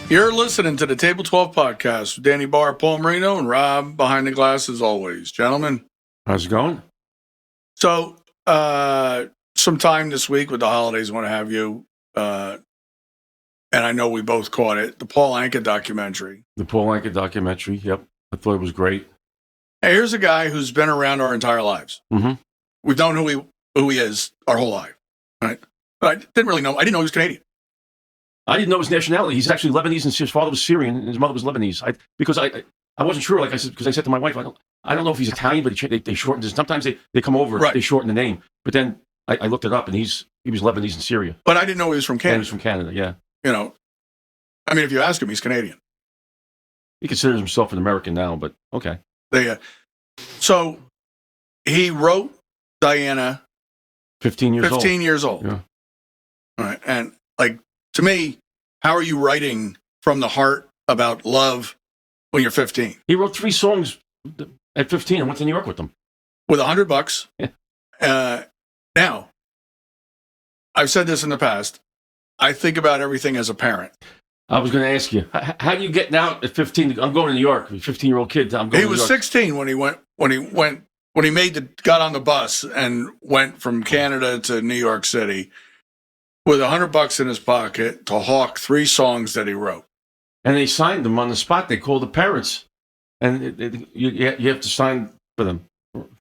You're listening to the Table 12 podcast with Danny Barr, Paul Marino, and Rob behind the glass as always. Gentlemen. How's it going? So, sometime this week with the holidays, I want to have you, and I know we both caught it, the Paul Anka documentary. The Paul Anka documentary, yep. I thought it was great. Hey, here's a guy who's been around our entire lives. Mm-hmm. We've known who he is our whole life, right? But I didn't really know he was Canadian. I didn't know his nationality. He's actually Lebanese, and his father was Syrian, and his mother was Lebanese. Because I wasn't sure, like I said, because I said to my wife, I don't know if he's Italian, but they shortened it. Sometimes they come over, right. They shorten the name. But then I looked it up, and he was Lebanese in Syria. But I didn't know he was from Canada. Yeah, he was from Canada, yeah. You know, I mean, if you ask him, he's Canadian. He considers himself an American now, but okay. So he wrote Diana 15 years old. 15 years old. Yeah. All right. And like, to me, how are you writing from the heart about love when you're 15? He wrote 3 songs at 15 and went to New York with them. With $100. Yeah. Now, I've said this in the past. I think about everything as a parent. I was going to ask you, how do you get out at 15? I'm going to New York. A 15-year-old kid. I'm going to New York. He was 16 when he got on the bus and went from Canada to New York City with $100 in his pocket to hawk 3 songs that he wrote. And they signed them on the spot. They called the parents, and you have to sign for them.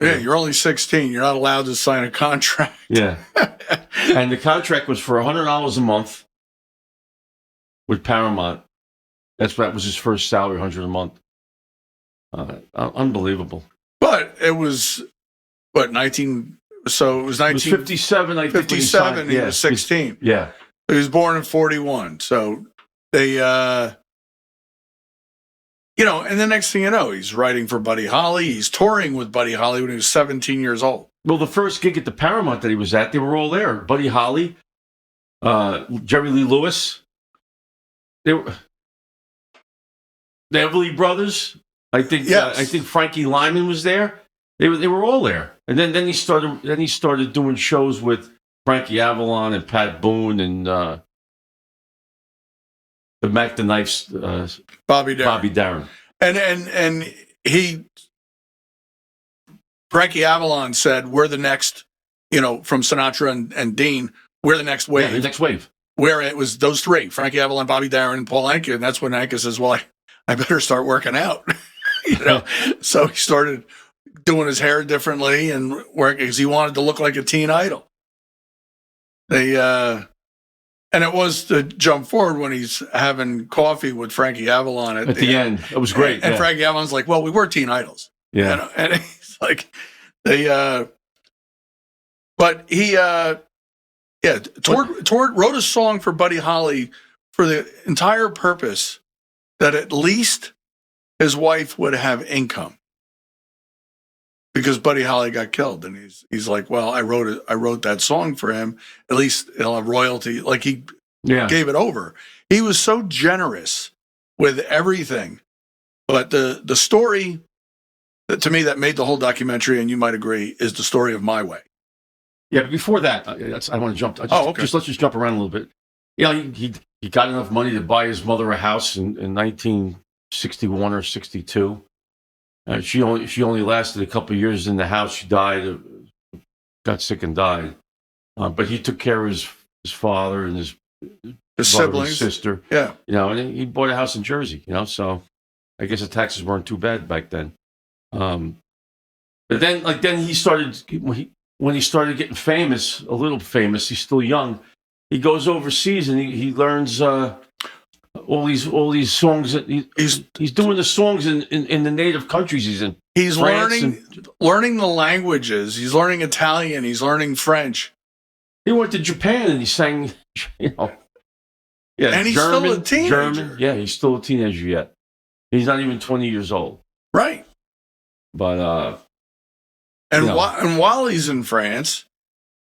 Yeah, you're only 16. You're not allowed to sign a contract. Yeah. And the contract was for $100 a month with Paramount. That was his first salary, $100 a month. Unbelievable. But it was, So it was 57, I think. 57, he was 16. Yeah. He was born in 41. So they, and the next thing you know, he's writing for Buddy Holly. He's touring with Buddy Holly when he was 17 years old. Well, the first gig at the Paramount that he was at, they were all there. Buddy Holly, Jerry Lee Lewis. The Everly Brothers. I think. Yes. I think Frankie Lyman was there. They were all there, and then he started doing shows with Frankie Avalon and Pat Boone and the Mac the Knife's Bobby Darin. And Frankie Avalon said, "We're the next, from Sinatra and Dean, we're the next wave." Yeah, the next wave. Where it was those 3, Frankie Avalon, Bobby Darin, and Paul Anka, and that's when Anka says, "Well, I better start working out," So he started doing his hair differently and working because he wanted to look like a teen idol. And it was to jump forward when he's having coffee with Frankie Avalon at the end. It was great. And Frankie Avalon's like, "Well, we were teen idols." Yeah. And he's like, but he, wrote a song for Buddy Holly for the entire purpose that at least his wife would have income. Because Buddy Holly got killed, and he's like, "Well, I wrote that song for him. At least he'll have royalty." Like he gave it over. He was so generous with everything. But the story that, to me, that made the whole documentary, and you might agree, is the story of My Way. Yeah, but before that, I want to jump. Okay. Let's just jump around a little bit. He got enough money to buy his mother a house in 1961 or 62. She only lasted a couple of years in the house. She died, got sick and died. But he took care of his father and his siblings, his sister. Yeah, and he bought a house in Jersey. So I guess the taxes weren't too bad back then. But then he started when he started getting famous, a little famous. He's still young. He goes overseas and he learns all these songs. He's doing the songs in the native countries he's in. He's France learning the languages. He's learning Italian. He's learning French. He went to Japan and he sang, and he's German, still a teenager. German. Yeah, he's still a teenager yet. He's not even 20 years old. Right. But while he's in France,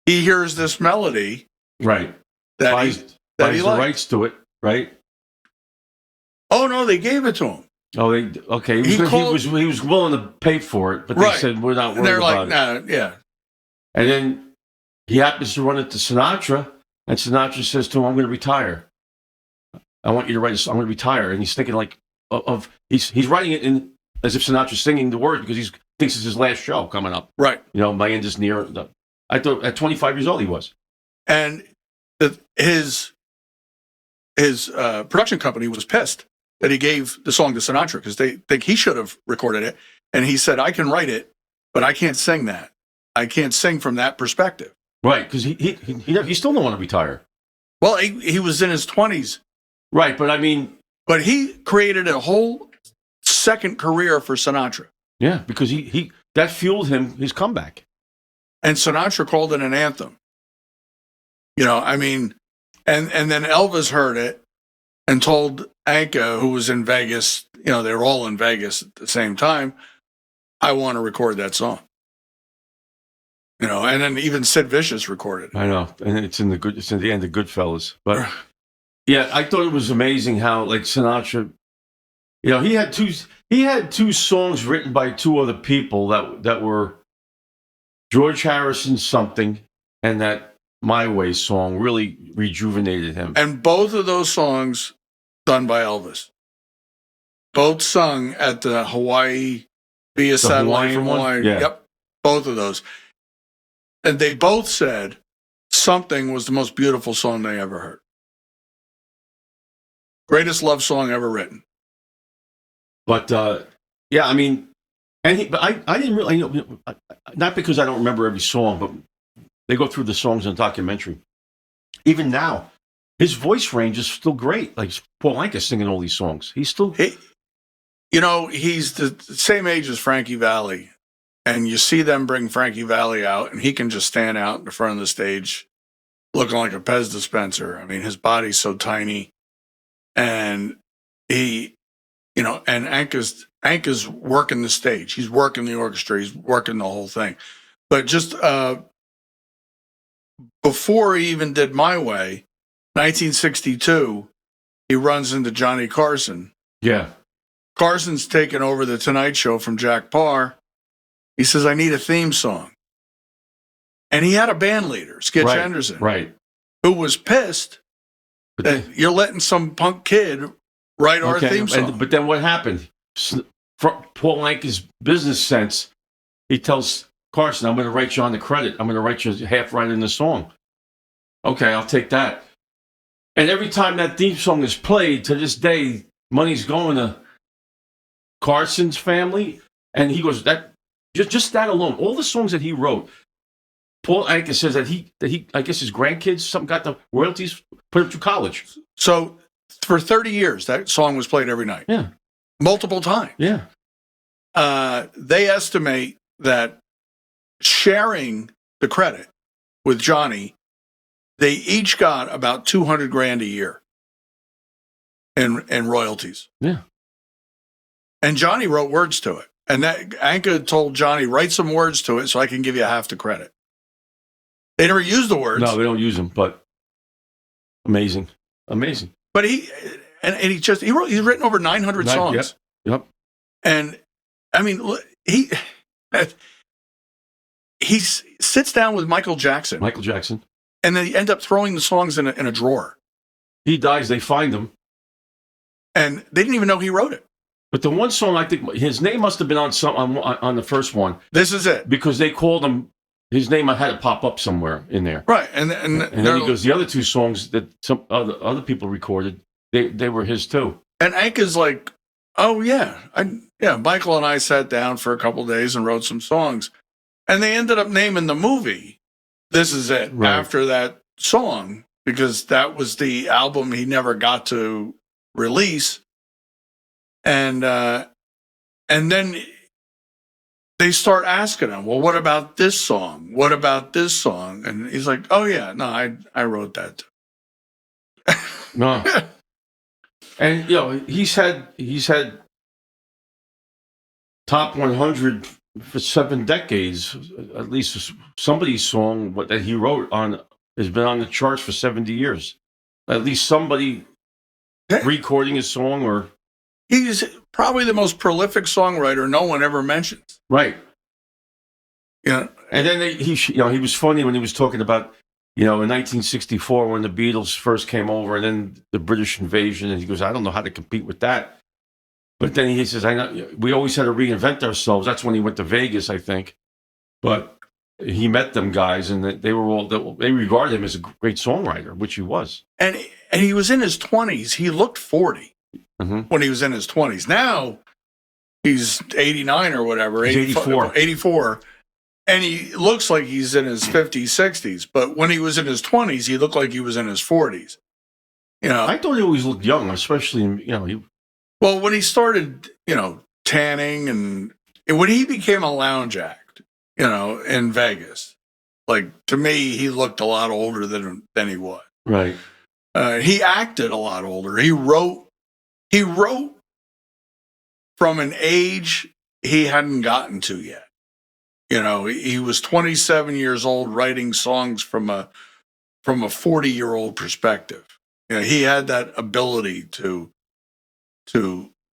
he hears this melody. Right. That buys he the liked. rights to it, right? Oh no, they gave it to him. Oh, okay. He was willing to pay for it, but they said we're not worried about it. They're like, nah, yeah. And then he happens to run into Sinatra, and Sinatra says to him, "I'm going to retire." I want you to write a song. I'm going to retire. And he's thinking like he's writing it in as if Sinatra's singing the words because he thinks it's his last show coming up. Right. My end is near. I thought at 25 years old he was. And his production company was pissed that he gave the song to Sinatra because they think he should have recorded it. And he said, I can write it, but I can't sing that. I can't sing from that perspective. Right, because he still don't want to retire. Well, he was in his 20s. Right, but I mean... But he created a whole second career for Sinatra. Yeah, because that fueled his comeback. And Sinatra called it an anthem. I mean, and then Elvis heard it and told Anka, who was in Vegas, they were all in Vegas at the same time, I want to record that song. And then even Sid Vicious recorded it. I know, and it's in the end of Goodfellas. But yeah, I thought it was amazing how like Sinatra, he had two songs written by two other people that were George Harrison's Something and that My Way song really rejuvenated him. And both of those songs done by Elvis. Both sung at the Hawaii via satellite from Hawaii. Yeah. Yep, both of those. And they both said Something was the most beautiful song they ever heard. Greatest love song ever written. But yeah, I mean, but I didn't really, not because I don't remember every song, but they go through the songs in the documentary. Even now, his voice range is still great. Like Paul Anka singing all these songs. He's still... he's the same age as Frankie Valli. And you see them bring Frankie Valli out, and he can just stand out in the front of the stage looking like a Pez dispenser. I mean, his body's so tiny. And and Anka's working the stage. He's working the orchestra. He's working the whole thing. But just before he even did My Way, 1962, he runs into Johnny Carson. Yeah. Carson's taken over the Tonight Show from Jack Parr. He says, I need a theme song. And he had a band leader, Skitch Henderson, who was pissed that you're letting some punk kid write our theme song. But then what happened? From Paul Anka's business sense, he tells Carson, I'm going to write you on the credit. I'm going to write you half right in the song. Okay, I'll take that. And every time that theme song is played, to this day, money's going to Carson's family. And he goes, just that alone, all the songs that he wrote, Paul Anka says that he, I guess his grandkids, got the royalties, put him through college. So for 30 years, that song was played every night. Yeah. Multiple times. Yeah. They estimate that sharing the credit with Johnny, they each got about $200,000 a year in royalties. Yeah. And Johnny wrote words to it. And that Anka told Johnny, write some words to it so I can give you half the credit. They never used the words. No, they don't use them, but amazing. But he's written over 900 songs. Yep. And I mean, he sits down with Michael Jackson. And then he end up throwing the songs in a drawer. He dies, they find him. And they didn't even know he wrote it. But the one song, I think his name must have been on the first one. This is it. Because they called him, his name had to pop up somewhere in there. Right. And then he goes, the other two songs that some other people recorded, they were his too. And Anka's like, oh yeah. Michael and I sat down for a couple of days and wrote some songs. And they ended up naming the movie This Is It after that song, because that was the album he never got to release. And then they start asking him, well, what about this song? What about this song? And he's like, oh yeah, no, I wrote that too. No. And he's had top 100 for 7 decades. At least somebody's song that he wrote on has been on the charts for 70 years. At least somebody recording his song or... He's probably the most prolific songwriter no one ever mentions. Right. Yeah. And then he was funny when he was talking about in 1964 when the Beatles first came over, and then the British invasion, and he goes, I don't know how to compete with that. But then he says, I know we always had to reinvent ourselves. That's when he went to Vegas, I think. But he met them guys, and they regarded him as a great songwriter, which he was. And he was in his 20s. He looked 40 when he was in his 20s. Now he's 89 or whatever. He's 84. 84. And he looks like he's in his 50s, 60s. But when he was in his 20s, he looked like he was in his 40s. I thought he always looked young, especially, Well, when he started, tanning and when he became a lounge act, in Vegas, like, to me, he looked a lot older than he was. Right. He acted a lot older. He wrote from an age he hadn't gotten to yet. He was 27 years old writing songs from a 40-year-old perspective. He had that ability to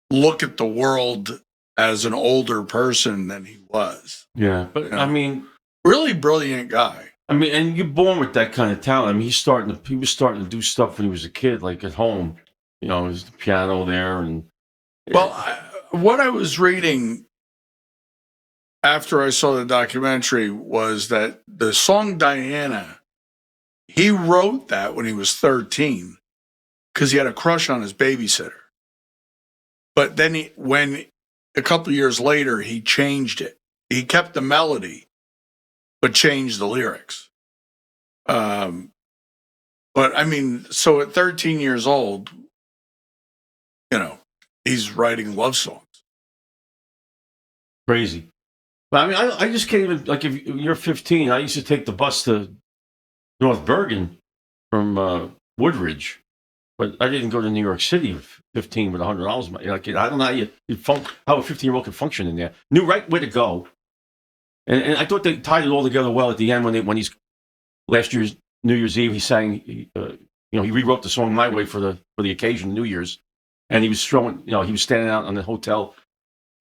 look at the world as an older person than he was. Yeah, but really brilliant guy. And you're born with that kind of talent. He was starting to do stuff when he was a kid, like at home. There's the piano there, and what I was reading after I saw the documentary was that the song Diana, he wrote that when he was 13 because he had a crush on his babysitter. But then when a couple of years later, he changed it. He kept the melody, but changed the lyrics. But so at 13 years old, he's writing love songs. Crazy. But I just can't even, like, if you're 15, I used to take the bus to North Bergen from Woodridge, but I didn't go to New York City at 15 with $100. Like, I don't know how a 15-year-old can function in there. Knew right where to go. And I thought they tied it all together well at the end when he's last year's New Year's Eve, he sang, he rewrote the song My Way for the occasion, New Year's, and he was throwing, he was standing out on the hotel,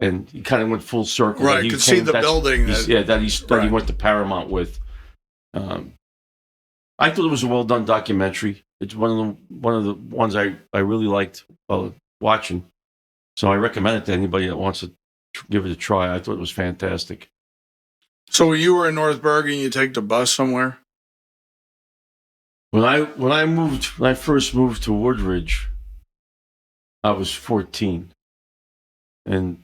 and he kind of went full circle. Right, you could see the building. That he went to Paramount with. I thought it was a well done documentary. It's one of the ones I really liked watching, so I recommend it to anybody that wants to give it a try. I thought it was fantastic. So when you were in North Bergen, you take the bus somewhere? When I first moved to Woodridge, I was 14, and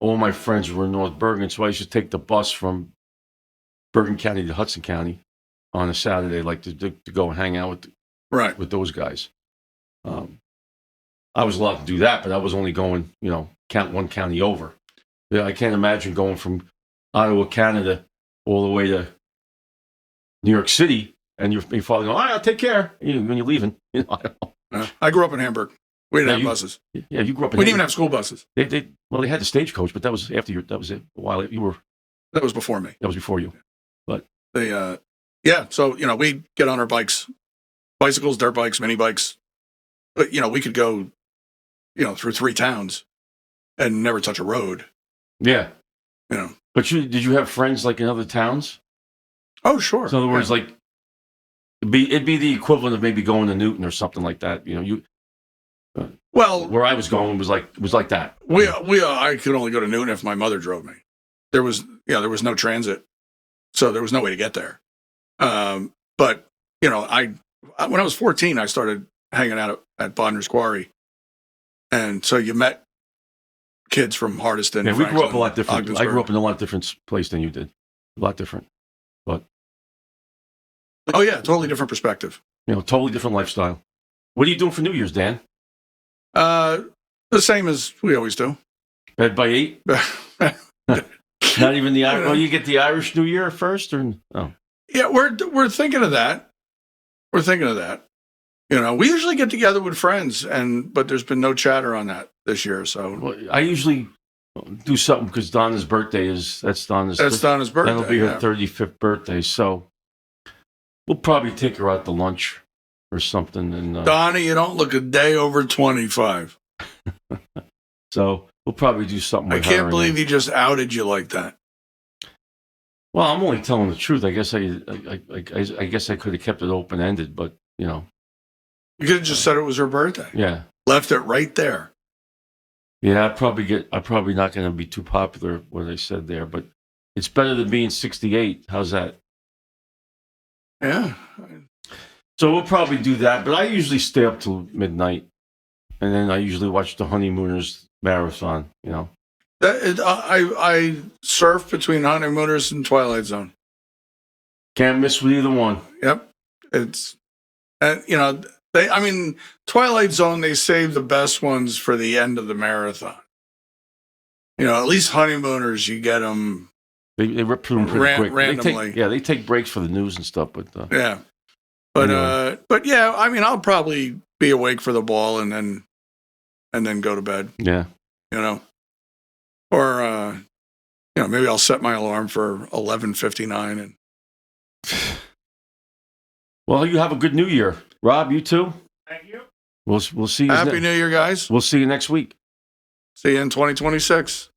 all my friends were in North Bergen, so I used to take the bus from Bergen County to Hudson County on a Saturday, like to go and hang out with those guys. I was allowed to do that, but I was only going, one county over. Yeah, I can't imagine going from Ottawa, Canada, all the way to New York City, and your father going, all right, I'll take care when you're leaving. I don't know. I grew up in Hamburg. We didn't have buses. Yeah, you grew up in We didn't even have school buses. They had the stagecoach, but that was after that was it. While you were. That was before me. That was before you. But so we'd get on our bikes, bicycles, dirt bikes, mini bikes. But we could go, through 3 towns and never touch a road. Yeah. But did you have friends like in other towns? Oh, sure. So in other words, like it'd be the equivalent of maybe going to Newton or something like that. Where I was going was like that. I could only go to Newton if my mother drove me. There was no transit, so there was no way to get there. But when I was 14, I started hanging out at Bodner's Quarry, and so you met kids from Hardiston. Yeah, we grew up a lot different. Ogdensburg. I grew up in a lot different place than you did. A lot different, but totally different perspective. Totally different lifestyle. What are you doing for New Year's, Dan? The same as we always do. Bed by 8. Not even the Irish. Oh, you get the Irish New Year first, or no? Yeah, we're thinking of that. We're thinking of that. We usually get together with friends, but there's been no chatter on that this year. So I usually do something because Donna's birthday that's Donna's birthday. That'll be her 35th birthday. So we'll probably take her out to lunch or something. And Donna, you don't look a day over 25. So we'll probably do something with her. I can't believe he just outed you like that. Well, I'm only telling the truth. I guess I guess I could have kept it open ended, but you know. You could have just said it was her birthday. Yeah. Left it right there. Yeah, I'm probably not going to be too popular what I said there, but it's better than being 68. How's that? Yeah. So we'll probably do that, but I usually stay up till midnight, and then I usually watch the Honeymooners marathon. You know. I surf between Honeymooners and Twilight Zone. Can't miss with either one. Yep. It's, you know, Twilight Zone, they save the best ones for the end of the marathon. You know, at least Honeymooners, you get them. They rip through them pretty quick. Randomly. They take breaks for the news and stuff, but yeah. But anyway. But yeah, I mean, I'll probably be awake for the ball and then go to bed. Yeah. You know, or you know, maybe I'll set my alarm for 11:59 and. Well, you have a good New Year, Rob. You too. Thank you. We'll see you. Happy New Year, guys. We'll see you next week. See you in 2026.